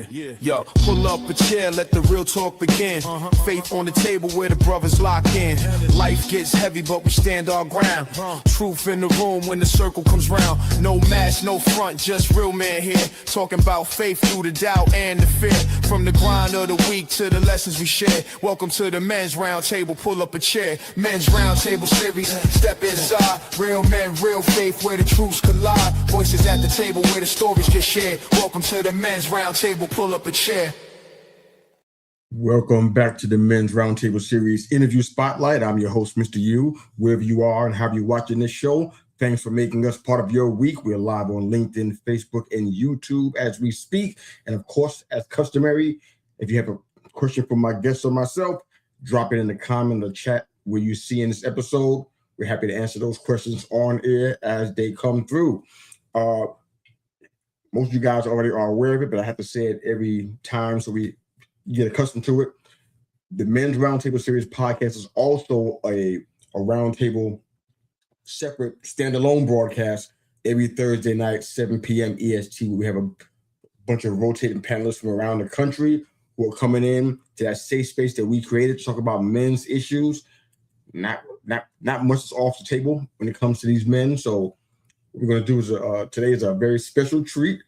Yo, pull up a chair, let the real talk begin. Faith on the table where the brothers lock in. Life gets heavy, but we stand our ground. Truth in the room when the circle comes round. No mask, no front, just real men here. Talking about faith through the doubt and the fear. From the grind of the week to the lessons we share. Welcome to the men's round table, pull up a chair. Men's round table series, step inside. Real men, real faith where the truths collide. Voices at the table where the stories get shared. Welcome to the men's round table. Pull up a chair. Welcome back to the Men's Roundtable Series Interview Spotlight. I'm your host, Mr. U. Wherever you are and have you watching this show, thanks for making us part of your week. We're live on LinkedIn, Facebook, and YouTube as we speak. And of course, as customary, if you have a question for my guests or myself, drop it in the comment or chat where you see in this episode. We're happy to answer those questions on air as they come through. Most of you guys already are aware of it, but I have to say it every time so we get accustomed to it. The Men's Roundtable Series podcast is also a roundtable, separate, standalone broadcast every Thursday night, 7 p.m. EST. We have a bunch of rotating panelists from around the country who are coming in to that safe space that we created to talk about men's issues. Not much is off the table when it comes to these men. So what we're going to do is today is a very special treat.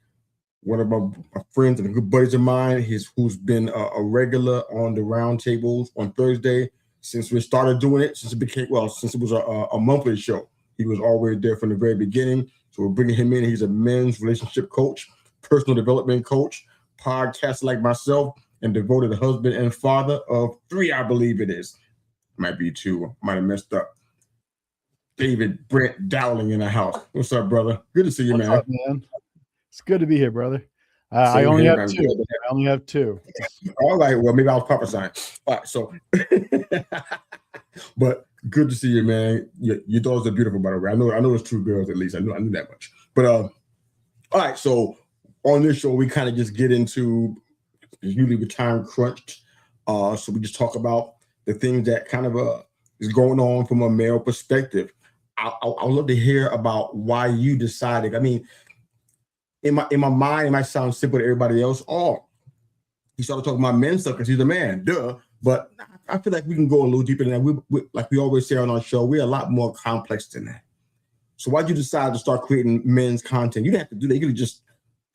One of my friends and good buddies of mine, who's been a regular on the roundtables on Thursday since we started doing it, since it was a monthly show. He was always there from the very beginning. So we're bringing him in. He's a men's relationship coach, personal development coach, podcaster like myself, and devoted husband and father of 3, I believe it is. Might be 2. Might have messed up. David Brent Dowlen in the house. What's up, brother? Good to see you, man. What's up, man? It's good to be here, brother. I only have 2. I only have 2. All right. Well, maybe I was prophesying. All right. So, but good to see you, man. Your daughters are beautiful, by the way. I know there's 2 girls at least. I knew that much. But all right. So on this show, we kind of just get into usually with time crunched. So we just talk about the things that kind of is going on from a male perspective. I'd love to hear about why you decided. I mean, in my mind, it might sound simple to everybody else. Oh, he started talking about men stuff because he's a man, duh. But I feel like we can go a little deeper than that. We like we always say on our show, we're a lot more complex than that. So why'd you decide to start creating men's content? You didn't have to do that. You could just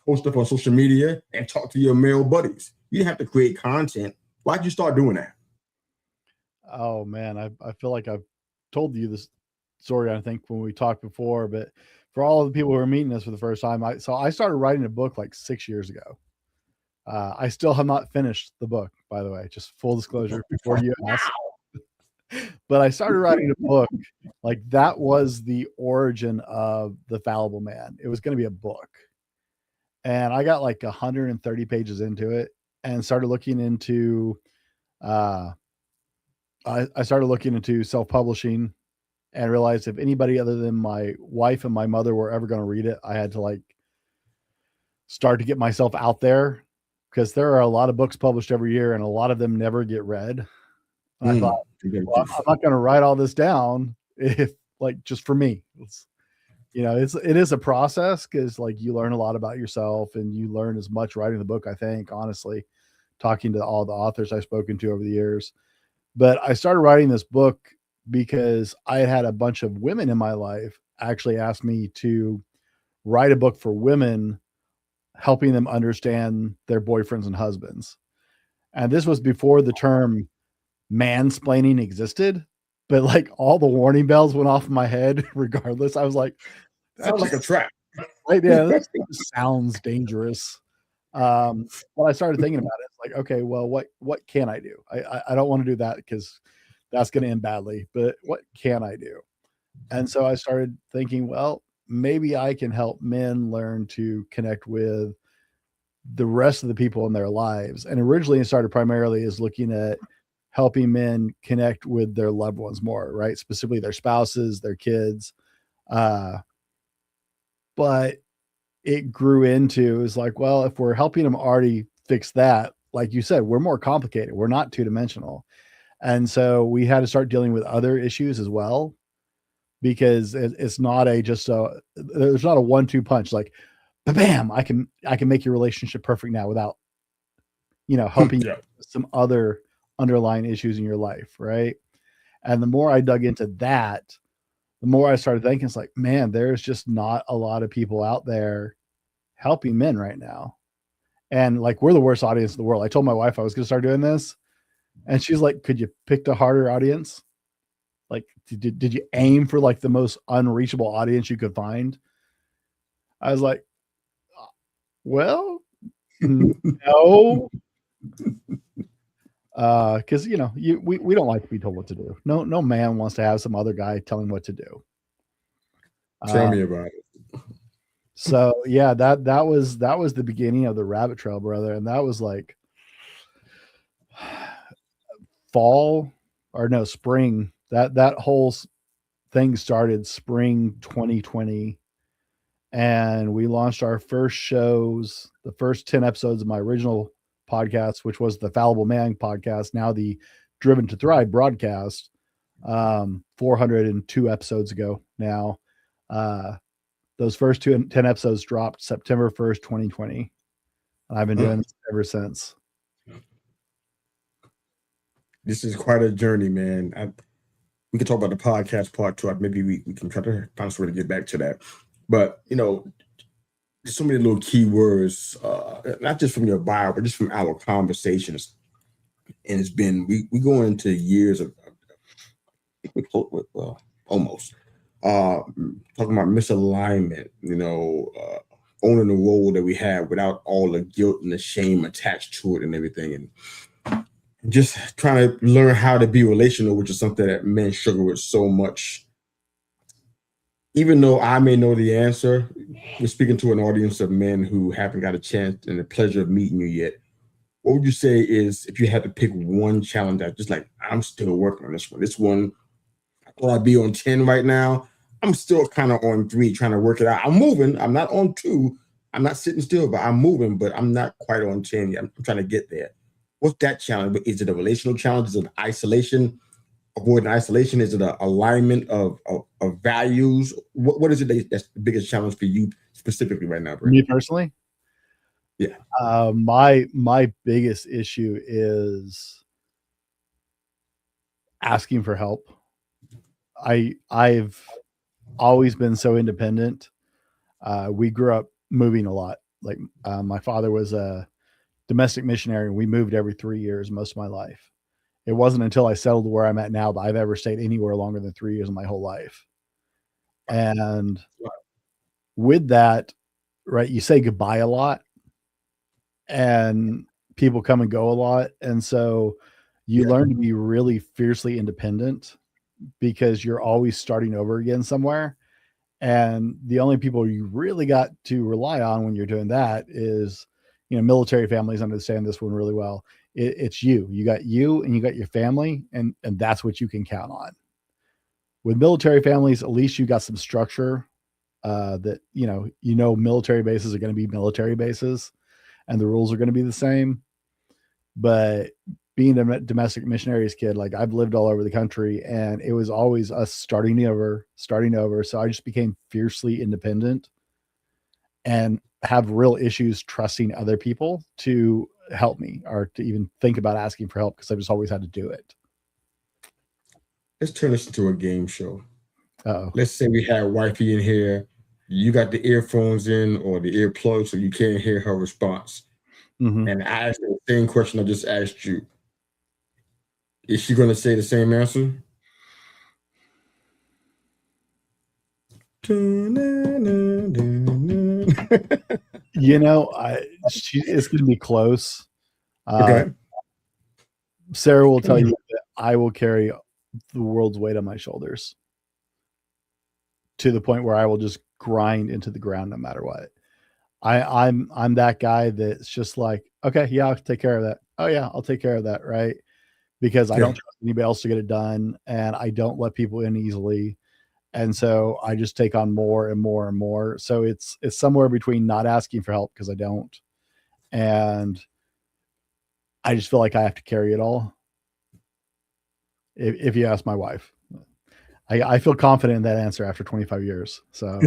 post stuff on social media and talk to your male buddies. You didn't have to create content. Why'd you start doing that? Oh man, I feel like I've told you this story, I think, when we talked before, but for all of the people who are meeting us for the first time, I started writing a book like 6 years ago. I still have not finished the book, by the way, just full disclosure before you ask. But I started writing a book, like that was the origin of The Fallible Man. It was going to be a book. And I got like 130 pages into it and started looking into, I started looking into self-publishing and realized if anybody other than my wife and my mother were ever going to read it, I had to like start to get myself out there, because there are a lot of books published every year and a lot of them never get read. I thought, well, I'm not going to write all this down if like just for me. It is a process, because like you learn a lot about yourself and you learn as much writing the book, I think, honestly, talking to all the authors I've spoken to over the years. But I started writing this book because I had a bunch of women in my life actually ask me to write a book for women, helping them understand their boyfriends and husbands. And this was before the term mansplaining existed, but like all the warning bells went off in my head regardless. I was like, that sounds like a trap. Right? Yeah, that sounds dangerous. But I started thinking about it. It's like, okay, well, what can I do? I don't want to do that because that's going to end badly, but what can I do? And so I started thinking, well, maybe I can help men learn to connect with the rest of the people in their lives. And originally it started primarily as looking at helping men connect with their loved ones more, right? Specifically their spouses, their kids. But it grew into, is like, well, if we're helping them already fix that, like you said, we're more complicated. We're not 2-dimensional. And so we had to start dealing with other issues as well, because it's not there's not a 1-2 punch. Like, bam, I can make your relationship perfect now without helping Yeah. some other underlying issues in your life, right? And the more I dug into that, the more I started thinking, it's like, man, there's just not a lot of people out there helping men right now. And like, we're the worst audience in the world. I told my wife I was going to start doing this, and she's like, could you pick a harder audience? Like, did you aim for like the most unreachable audience you could find? I was like, well, no, because we don't like to be told what to do. No man wants to have some other guy telling what to do. Tell me about it. So yeah, that was the beginning of the rabbit trail, brother, and that was like spring. That whole thing started spring 2020, and we launched our first shows, the first 10 episodes of my original podcast, which was the Fallible Man podcast, now the Driven to Thrive broadcast, 402 episodes ago now. Those first 10 episodes dropped September 1st, 2020. And I've been doing this ever since. This is quite a journey, man. We can talk about the podcast part too. Maybe we can try to find a way to get back to that. But, there's so many little key words, not just from your bio, but just from our conversations. And it's been, we go into years of almost talking about misalignment, owning the role that we have without all the guilt and the shame attached to it and everything. And just trying to learn how to be relational, which is something that men struggle with so much. Even though I may know the answer, we're speaking to an audience of men who haven't got a chance and the pleasure of meeting you yet. What would you say is, if you had to pick one challenge that just like, I'm still working on this one. This one, I thought I'd be on 10 right now. I'm still kind of on 3, trying to work it out. I'm moving. I'm not on 2. I'm not sitting still, but I'm moving, but I'm not quite on 10 yet. I'm trying to get there. What's that challenge? Is it a relational challenge? Is it isolation? Avoiding isolation? Is it an alignment of values? What is it that's the biggest challenge for you specifically right now, Brent? Me personally? Yeah. My biggest issue is asking for help. I've always been so independent. We grew up moving a lot. Like my father was a domestic missionary, and we moved every 3 years most of my life. It wasn't until I settled where I'm at now that I've ever stayed anywhere longer than 3 years in my whole life. And with that, right, you say goodbye a lot, and people come and go a lot. And so you learn to be really fiercely independent because you're always starting over again somewhere. And the only people you really got to rely on when you're doing that is, military families understand this one really well. It's you. You got you and you got your family, and that's what you can count on. With military families, at least you got some structure that, military bases are going to be military bases and the rules are going to be the same. But being a domestic missionaries kid, like I've lived all over the country, and it was always us starting over. So I just became fiercely independent and have real issues trusting other people to help me or to even think about asking for help because I've just always had to do it. Let's turn this into a game show. Uh-oh. Let's say we had wifey in here. You got the earphones in or the earplugs, so you can't hear her response. Mm-hmm. And I asked the same question I just asked you. Is she going to say the same answer? It's going to be close. Okay. Sarah will tell you that I will carry the world's weight on my shoulders to the point where I will just grind into the ground no matter what. I'm that guy that's just like, okay, yeah, I'll take care of that. Oh yeah, I'll take care of that, right? Because I don't trust anybody else to get it done, and I don't let people in easily. And so I just take on more and more and more. So it's somewhere between not asking for help because I don't, and I just feel like I have to carry it all. If you ask my wife, I feel confident in that answer after 25 years. So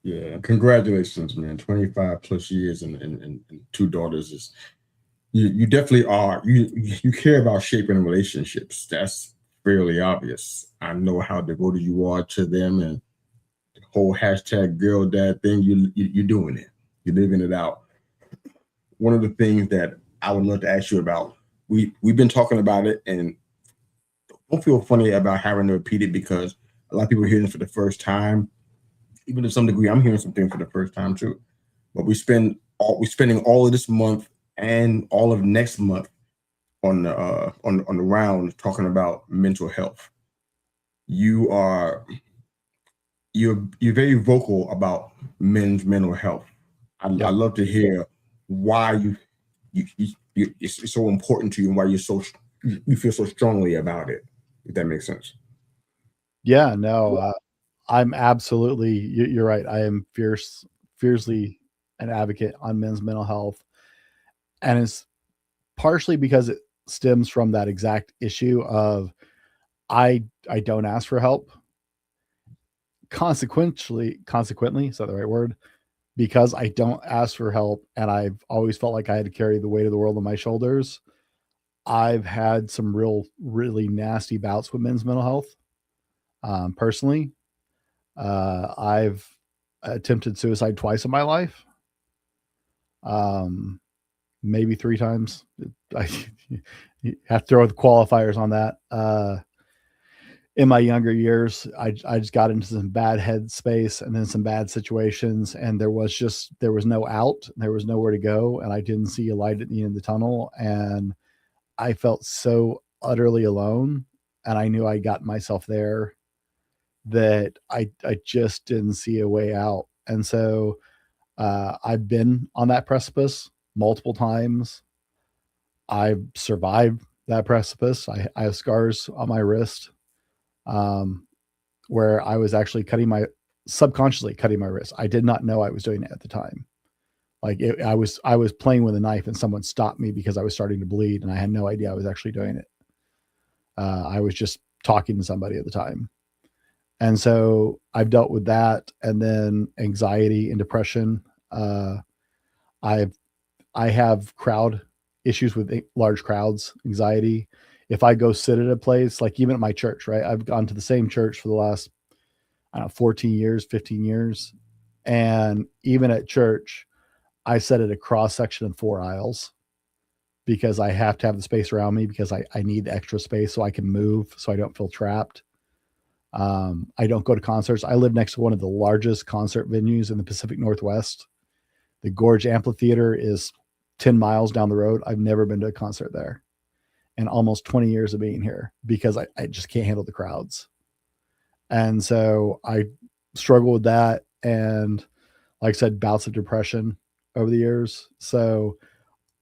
yeah, congratulations, man. 25 plus years and 2 daughters You definitely are. You care about shaping relationships. That's fairly obvious. I know how devoted you are to them, and the whole hashtag girl dad thing. You're doing it. You're living it out. One of the things that I would love to ask you about. We've been talking about it, and don't feel funny about having to repeat it because a lot of people are hearing it for the first time. Even to some degree, I'm hearing some things for the first time too. But we're spending all of this month and all of next month on the round talking about mental health. You're very vocal about men's mental health. I Yep. love to hear why it's so important to you and why you feel so strongly about it. If that makes sense. Yeah, no, I'm absolutely, you're right. I am fiercely an advocate on men's mental health. And it's partially because it stems from that exact issue of I don't ask for help. Consequently, is that the right word? Because I don't ask for help and I've always felt like I had to carry the weight of the world on my shoulders. I've had some really nasty bouts with men's mental health. Personally, I've attempted suicide twice in my life. Maybe 3 times. I you have to throw the qualifiers on that. In my younger years, I just got into some bad headspace and then some bad situations, and there was no out, there was nowhere to go, and I didn't see a light at the end of the tunnel, and I felt so utterly alone, and I knew I got myself there that I just didn't see a way out, and so I've been on that precipice multiple times. I've survived that precipice. I have scars on my wrist, um, where I was actually subconsciously cutting my wrist. I did not know I was doing it at the time. I was playing with a knife and someone stopped me because I was starting to bleed and I had no idea I was actually doing it. I was just talking to somebody at the time. And so I've dealt with that, and then anxiety and depression. I've I have crowd issues with large crowds, anxiety. If I go sit at a place, like even at my church, right? I've gone to the same church for the last, I don't know, 14 years, 15 years. And even at church, I sit at a cross section of 4 aisles because I have to have the space around me because I need the extra space so I can move so I don't feel trapped. I don't go to concerts. I live next to one of the largest concert venues in the Pacific Northwest. The Gorge Amphitheater is 10 miles down the road. I've never been to a concert there in almost 20 years of being here because I just can't handle the crowds. And so I struggle with that. And like I said, bouts of depression over the years. So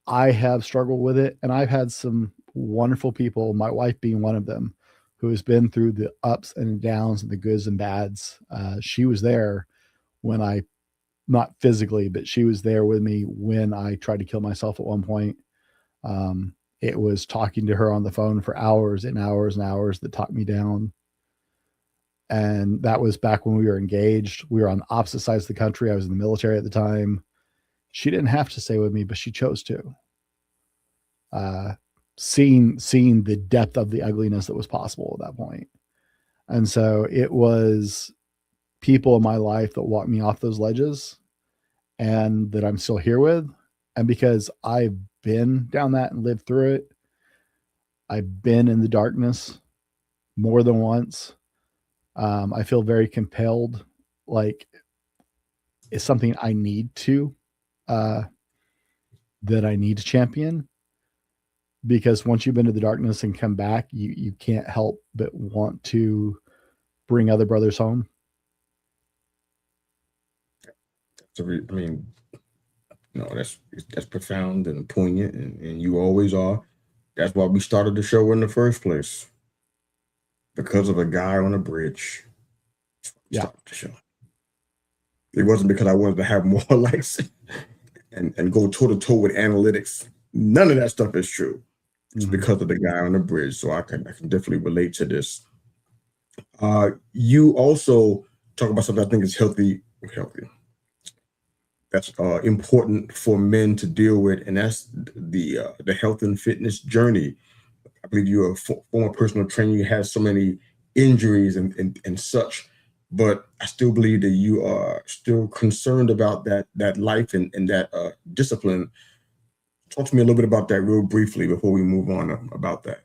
I have struggled with it. And I've had some wonderful people, my wife being one of them, who has been through the ups and downs and the goods and bads. She was there when not physically, but she was there with me when I tried to kill myself at one point. It was talking to her on the phone for hours and hours and hours that talked me down. And that was back when we were engaged. We were on opposite sides of the country. I was in the military at the time. She didn't have to stay with me, but she chose to. Seeing the depth of the ugliness that was possible at that point. And so it was people in my life that walked me off those ledges and that I'm still here with. And because I've been down that and lived through it, I've been in the darkness more than once. I feel very compelled, like it's something I need to, that I need to champion, because once you've been to the darkness and come back, you can't help but want to bring other brothers home. So I mean, no, that's profound and poignant, and you always are. That's why we started the show in the first place, because of a guy on a bridge. Yeah. Started the show. It wasn't because I wanted to have more likes and go toe to toe with analytics. None of that stuff is true. It's because of the guy on the bridge. So I can definitely relate to this. You also talk about something I think is healthy. that's important for men to deal with, and that's the health and fitness journey. I believe you're a former personal trainer. You have so many injuries and such, but I still believe that you are still concerned about that life and that discipline. Talk to me a little bit about that real briefly before we move on about that.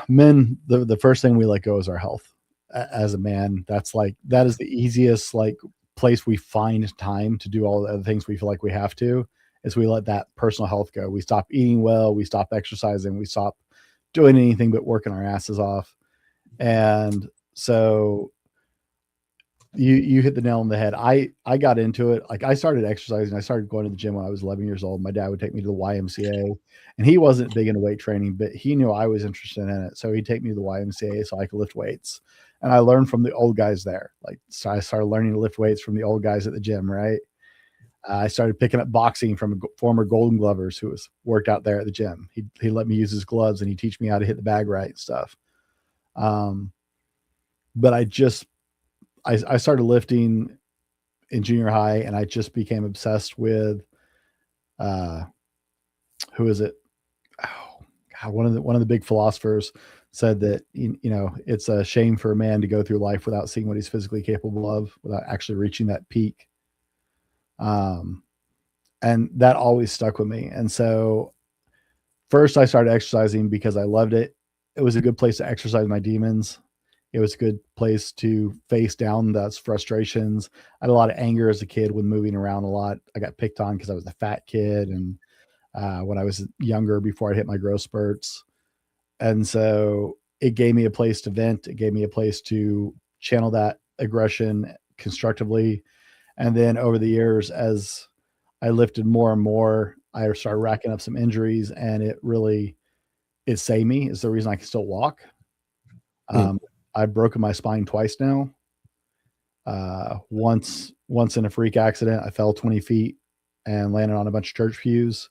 Men, the first thing we let go is our health. As a man, that is the easiest place we find time to do all the other things we feel like we have to, is we let that personal health go. We stop eating well, we stop exercising, we stop doing anything but working our asses off. And so you hit the nail on the head. I got into it. Like, I started exercising. I started going to the gym when I was 11 years old. My dad would take me to the YMCA, and he wasn't big into weight training, but he knew I was interested in it. So he'd take me to the YMCA so I could lift weights. And I learned from the old guys there. So I started learning to lift weights from the old guys at the gym, right? I started picking up boxing from a former Golden Glovers who was worked out there at the gym. He let me use his gloves, and he'd teach me how to hit the bag right and stuff. But I started lifting in junior high, and I just became obsessed with, who is it? Oh God, one of the big philosophers said that, it's a shame for a man to go through life without seeing what he's physically capable of, without actually reaching that peak. And that always stuck with me. And so first I started exercising because I loved it. It was a good place to exercise my demons. It was a good place to face down those frustrations. I had a lot of anger as a kid when moving around a lot. I got picked on because I was the fat kid, and when I was younger, before I hit my growth spurts. And so it gave me a place to vent. It gave me a place to channel that aggression constructively. And then over the years, as I lifted more and more, I started racking up some injuries, and it saved me. It's the reason I can still walk. I've broken my spine twice now. Once in a freak accident, I fell 20 feet and landed on a bunch of church pews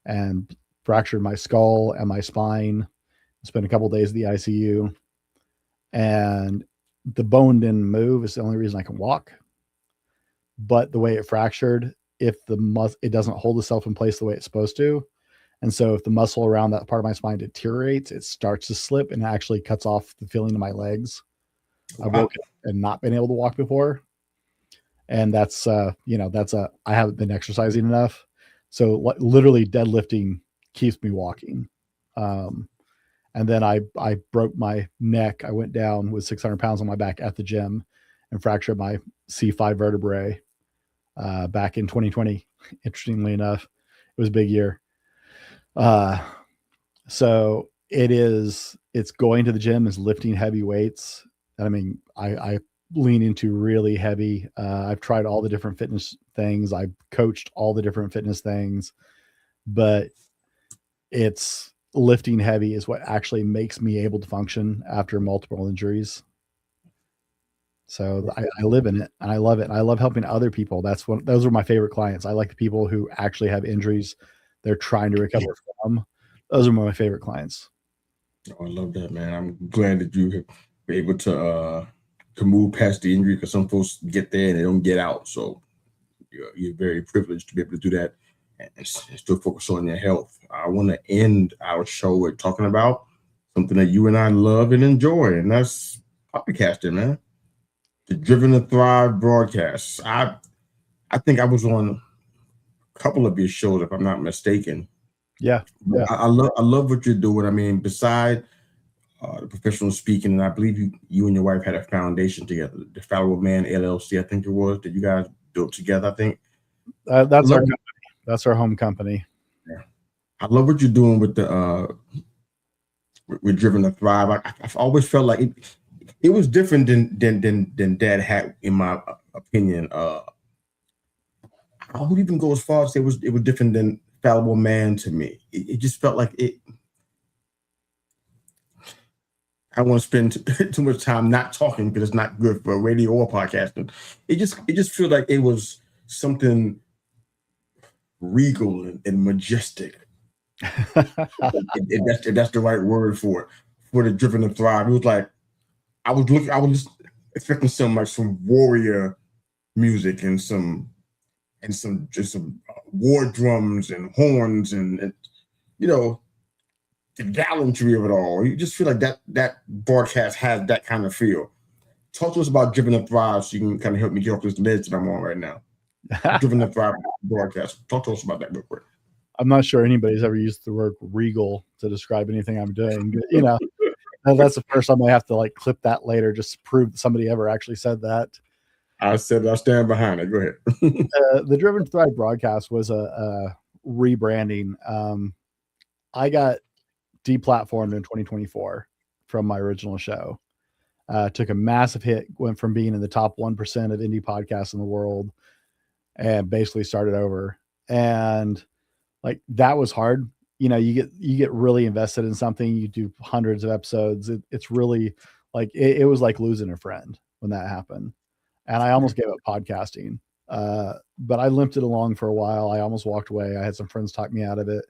and fractured my skull and my spine. Spent a couple of days at the ICU, and the bone didn't move. It's the only reason I can walk. But the way it fractured, it doesn't hold itself in place the way it's supposed to. And so if the muscle around that part of my spine deteriorates, it starts to slip and actually cuts off the feeling of my legs. Wow. I've woken up and not been able to walk before. And I haven't been exercising enough. So literally deadlifting keeps me walking. And then I broke my neck. I went down with 600 pounds on my back at the gym and fractured my C5 vertebrae back in 2020. Interestingly enough, it was a big year. So it's going to the gym, is lifting heavy weights. And I mean, I lean into really heavy. I've tried all the different fitness things. I've coached all the different fitness things, but it's lifting heavy is what actually makes me able to function after multiple injuries. So I live in it, and I love it. And I love helping other people. Those are my favorite clients. I like the people who actually have injuries they're trying to recover from. Those are my favorite clients. Oh, I love that, man. I'm glad that you were able to move past the injury, because some folks get there and they don't get out. So you're very privileged to be able to do that and still focus on your health. I want to end our show with talking about something that you and I love and enjoy, and that's podcasting, man. The Driven to Thrive broadcasts. I think I was on a couple of your shows, if I'm not mistaken. Yeah. I love what you're doing. I mean, beside the professional speaking, and I believe you and your wife had a foundation together, the Fallible Man LLC, I think it was, that you guys built together, I think. That's our company. That's our home company. Yeah. I love what you're doing with the with Driven to Thrive. I've always felt like it was different than Dad had, in my opinion. I would even go as far as say it was different than Fallible Man to me. It just felt like it. I don't want to spend too much time not talking, because it's not good for radio or podcasting. It just feels like it was something regal and majestic. if that's the right word for it, for the Driven to Thrive. It was like I was expecting some warrior music and just some war drums and horns and you know, the gallantry of it all. You just feel like that broadcast has that kind of feel. Talk to us about Driven to Thrive so you can kind of help me get off this ledge that I'm on right now. Driven to Thrive broadcast. Talk to us about that real quick. I'm not sure anybody's ever used the word regal to describe anything I'm doing, but you know, that's the first time I have to like clip that later just to prove that somebody ever actually said that. I said I stand behind it. Go ahead. The Driven to Thrive broadcast was a rebranding. I got deplatformed in 2024 from my original show. Took a massive hit, went from being in the top 1% of indie podcasts in the world and basically started over. And like that was hard. You know, you get really invested in something, you do hundreds of episodes. It's really like it was like losing a friend when that happened. And I almost gave up podcasting. But I limped it along for a while. I almost walked away. I had some friends talk me out of it.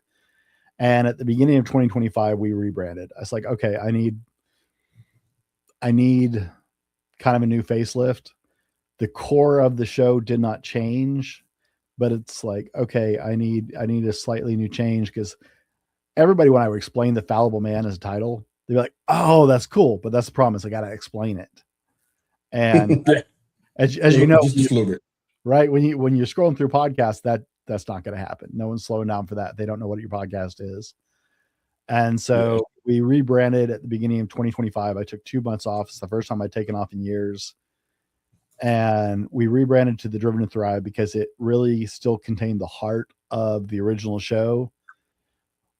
And at the beginning of 2025, we rebranded. I was like, okay, I need kind of a new facelift. The core of the show did not change, but it's like, okay, I need a slightly new change because everybody, when I would explain the Fallible Man as a title, they'd be like, oh, that's cool. But that's the problem is I got to explain it. And as you know, just a little bit. Right. When you're scrolling through podcasts, that's not going to happen. No one's slowing down for that. They don't know what your podcast is. And so we rebranded at the beginning of 2025. I took 2 months off. It's the first time I'd taken off in years. And we rebranded to the Driven to Thrive because it really still contained the heart of the original show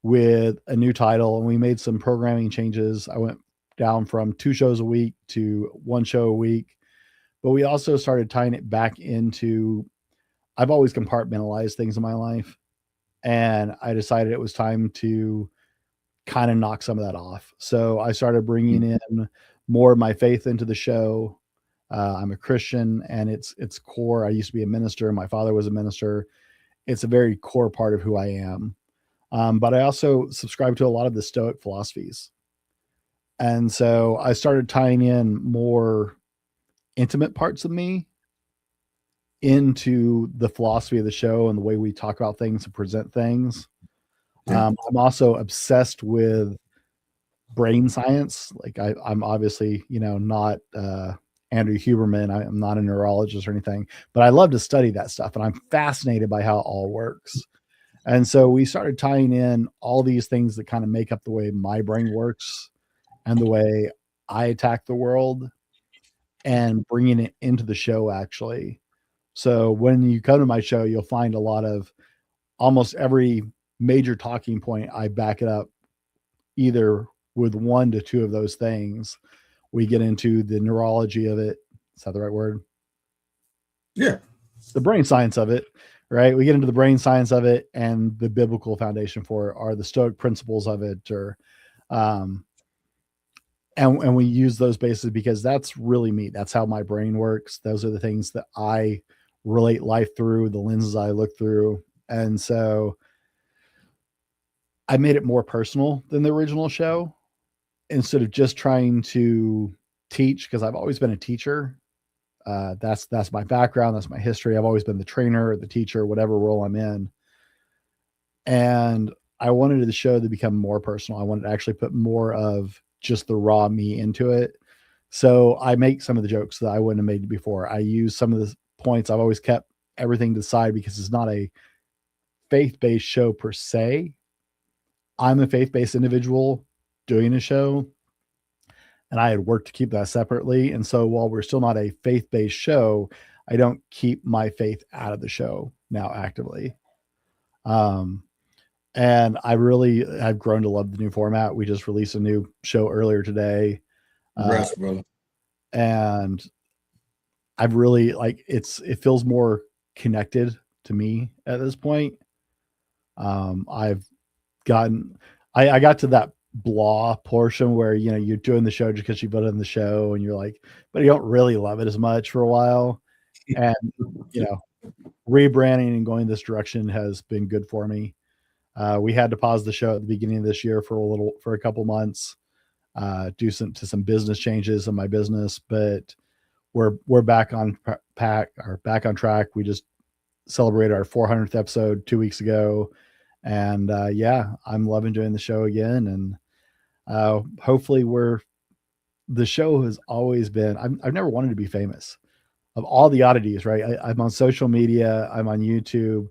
with a new title. And we made some programming changes. I went down from 2 shows a week to 1 show a week. But we also started tying it back into, I've always compartmentalized things in my life. And I decided it was time to kind of knock some of that off. So I started bringing in more of my faith into the show. I'm a Christian and it's core. I used to be a minister. My father was a minister. It's a very core part of who I am. But I also subscribe to a lot of the Stoic philosophies. And so I started tying in more intimate parts of me into the philosophy of the show and the way we talk about things and present things. I'm also obsessed with brain science. Like I'm obviously, not Andrew Huberman. I'm not a neurologist or anything, but I love to study that stuff. And I'm fascinated by how it all works. And so we started tying in all these things that kind of make up the way my brain works and the way I attack the world and bringing it into the show actually. So when you come to my show, you'll find a lot of almost every major talking point. I back it up either with 1 to 2 of those things. We get into the neurology of it. Is that the right word? Yeah. The brain science of it, right? We get into the brain science of it and the biblical foundation for it are the Stoic principles of it, or, and we use those bases because that's really me. That's how my brain works. Those are the things that I relate life through, the lenses I look through. And so I made it more personal than the original show instead of just trying to teach, because I've always been a teacher. That's my background. That's my history. I've always been the trainer or the teacher, whatever role I'm in. And I wanted the show to become more personal. I wanted to actually put more of just the raw me into it. So I make some of the jokes that I wouldn't have made before. I use some of the points. I've always kept everything to the side because it's not a faith-based show per se. I'm a faith-based individual doing a show, and I had worked to keep that separately. And so while we're still not a faith-based show, I don't keep my faith out of the show now actively. And I've grown to love the new format. We just released a new show earlier today. Congrats, brother. And I've really it feels more connected to me at this point. I've gotten, I got to that blah portion where, you're doing the show just because you put it in the show and you're like, but you don't really love it as much for a while. And, rebranding and going this direction has been good for me. We had to pause the show at the beginning of this year for a couple months, due some business changes in my business, but we're back on back on track. We just celebrated our 400th episode 2 weeks ago, and yeah, I'm loving doing the show again. And hopefully, the show has always been. I've never wanted to be famous. Of all the oddities, right? I'm on social media. I'm on YouTube.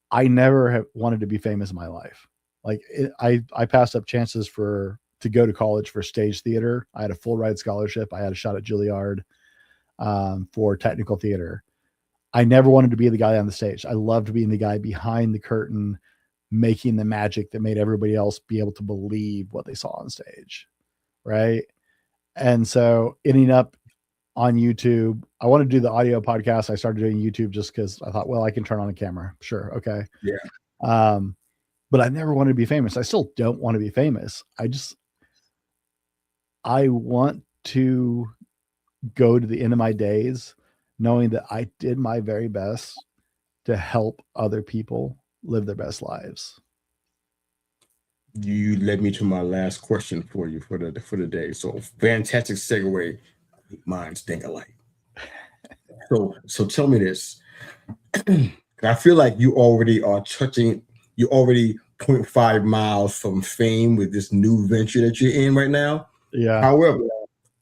I never have wanted to be famous in my life. Like I passed up chances to go to college for stage theater. I had a full ride scholarship. I had a shot at Juilliard for technical theater. I never wanted to be the guy on the stage. I loved being the guy behind the curtain, making the magic that made everybody else be able to believe what they saw on stage. Right. And so ending up on YouTube, I want to do the audio podcast. I started doing YouTube just because I thought, well, I can turn on a camera. Sure. Okay. Yeah. But I never wanted to be famous. I still don't want to be famous. I want to go to the end of my days knowing that I did my very best to help other people live their best lives. You led me to my last question for you for the day. So fantastic segue. Minds think alike. So tell me this. I feel like you already are you're already 0.5 miles from fame with this new venture that you're in right now. Yeah. However,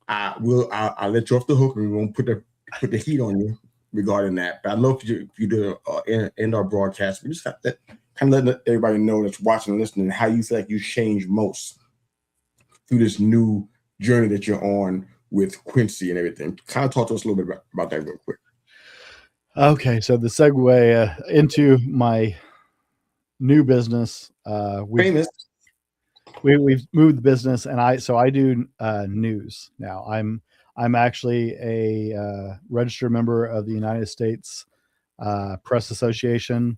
I'll let you off the hook and we won't put the heat on you regarding that. But I'd love for you to end our broadcast. We just have to kind of let everybody know that's watching and listening how you feel like you changed most through this new journey that you're on with Quincy and everything. Kind of talk to us a little bit about that real quick. Okay, so the segue into my new business. We've moved the business, and I do news now. I'm actually a registered member of the United States Press Association.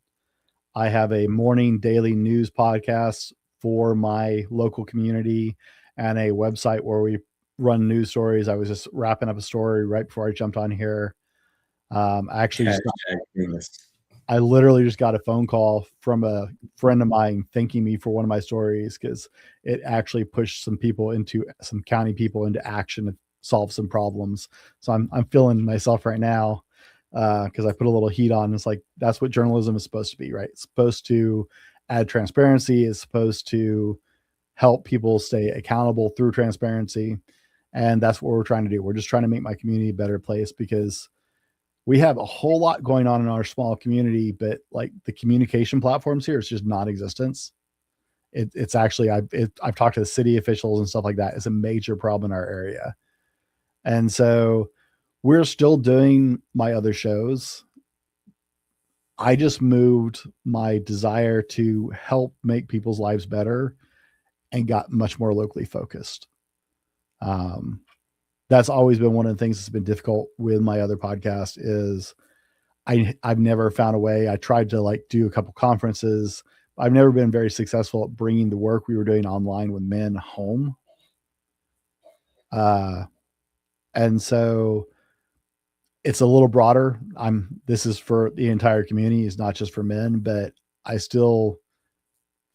I have a morning daily news podcast for my local community and a website where we run news stories. I was just wrapping up a story right before I jumped on here. I literally just got a phone call from a friend of mine thanking me for one of my stories because it actually pushed some county people into action to solve some problems. So I'm feeling myself right now because I put a little heat on. It's like, that's what journalism is supposed to be, right? It's supposed to add transparency. It's supposed to help people stay accountable through transparency. And that's what we're trying to do. We're just trying to make my community a better place because we have a whole lot going on in our small community, but like the communication platforms here, it's just non-existence. It's actually, I've talked to the city officials and stuff like that. It's a major problem in our area. And so we're still doing my other shows. I just moved my desire to help make people's lives better and got much more locally focused. That's always been one of the things that's been difficult with my other podcast is I've never found a way. I tried to do a couple conferences. I've never been very successful at bringing the work we were doing online with men home. And so it's a little broader. This is for the entire community. It's not just for men, but I still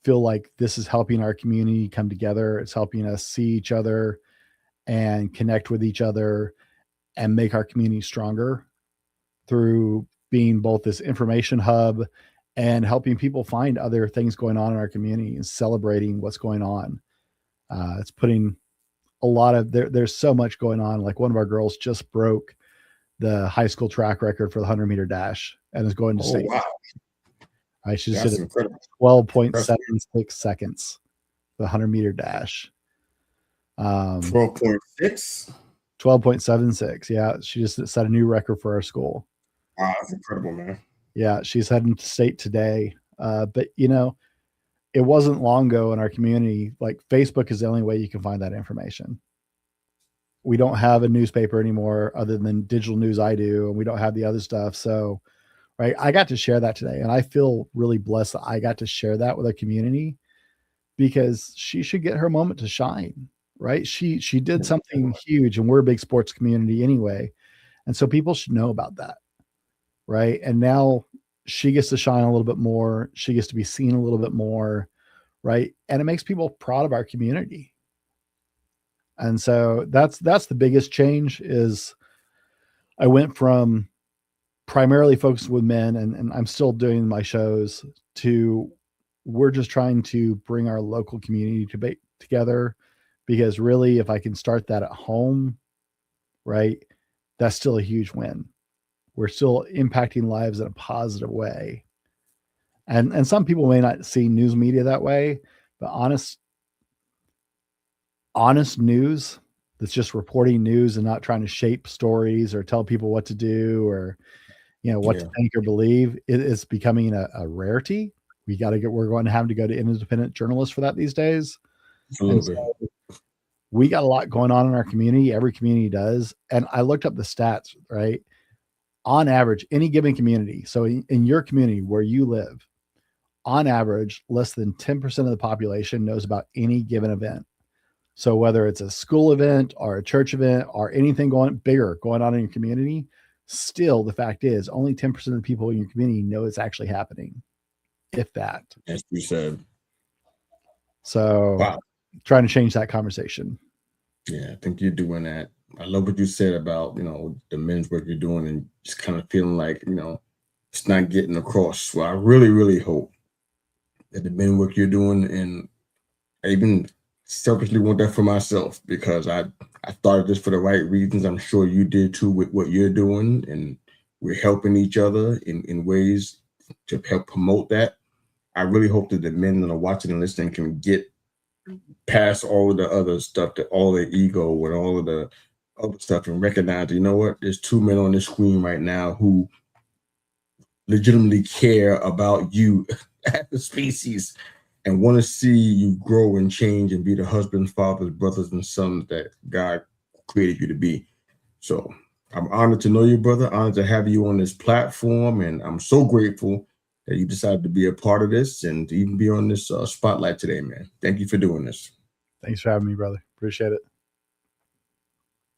feel like this is helping our community come together. It's helping us see each other and connect with each other and make our community stronger through being both this information hub and helping people find other things going on in our community and celebrating what's going on. It's putting a lot of there's so much going on. Like one of our girls just broke the high school track record for the 100-meter dash and is going to state. Wow. Right, she just did 12.76 seconds, the 100-meter dash. 12.6? 12.76. Yeah, she just set a new record for our school. Wow, that's incredible, man. Yeah, she's heading to state today. But it wasn't long ago in our community, like Facebook is the only way you can find that information. We don't have a newspaper anymore other than digital news I do, and we don't have the other stuff. So, right, I got to share that today, and I feel really blessed that I got to share that with our community because she should get her moment to shine, right? She did something huge, and we're a big sports community anyway. And so people should know about that, right? And now she gets to shine a little bit more. She gets to be seen a little bit more, right? And it makes people proud of our community. And so that's the biggest change is I went from primarily focused with men, and I'm still doing my shows, to we're just trying to bring our local community together, because really, if I can start that at home, right, that's still a huge win. We're still impacting lives in a positive way. And some people may not see news media that way, but honest news that's just reporting news and not trying to shape stories or tell people what to do or, what to think or believe, it is becoming a rarity. We're going to have to go to independent journalists for that these days. Absolutely. And so we got a lot going on in our community. Every community does. And I looked up the stats, right? On average, any given community. So in your community where you live, on average, less than 10% of the population knows about any given event. So whether it's a school event or a church event or anything going on in your community, still the fact is only 10% of the people in your community know it's actually happening, if that. As you said. So Wow. Trying to change that conversation. Yeah, I think you're doing that. I love what you said about, the men's work you're doing and just kind of feeling like, it's not getting across. So I really, really hope that the men work you're doing, and I even selfishly want that for myself, because I started this for the right reasons. I'm sure you did too with what you're doing, and we're helping each other in ways to help promote that. I really hope that the men that are watching and listening can get past all of the other stuff, all the ego and all of the other stuff, and recognize, what, there's two men on this screen right now who legitimately care about you as a species and want to see you grow and change and be the husbands, fathers, brothers, and sons that God created you to be. So I'm honored to know you, brother, honored to have you on this platform, and I'm so grateful that you decided to be a part of this and to even be on this spotlight today, man. Thank you for doing this. Thanks for having me, brother. Appreciate it.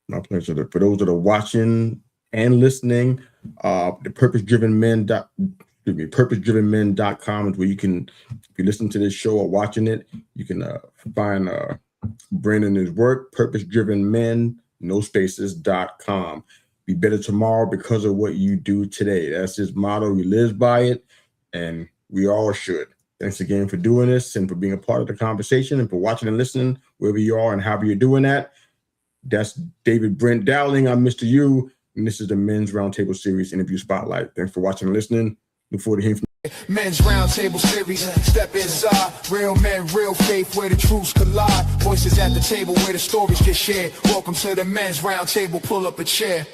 My pleasure. For those that are watching and listening, the purpose-drivenmen.com is where you can, if you listen to this show or watching it, you can find Brent and his work, purpose-drivenmen, no spaces.com. Be better tomorrow because of what you do today. That's his motto. He lives by it, and we all should. Thanks again for doing this and for being a part of the conversation and for watching and listening wherever you are and however you're doing that. That's David Brent Dowling. I'm Mr. U, and this is the Men's Roundtable Series Interview Spotlight. Thanks for watching and listening. Look forward to hearing from you. Men's Roundtable Series, step inside. Real men, real faith, where the truths collide. Voices at the table where the stories get shared. Welcome to the Men's Roundtable, pull up a chair.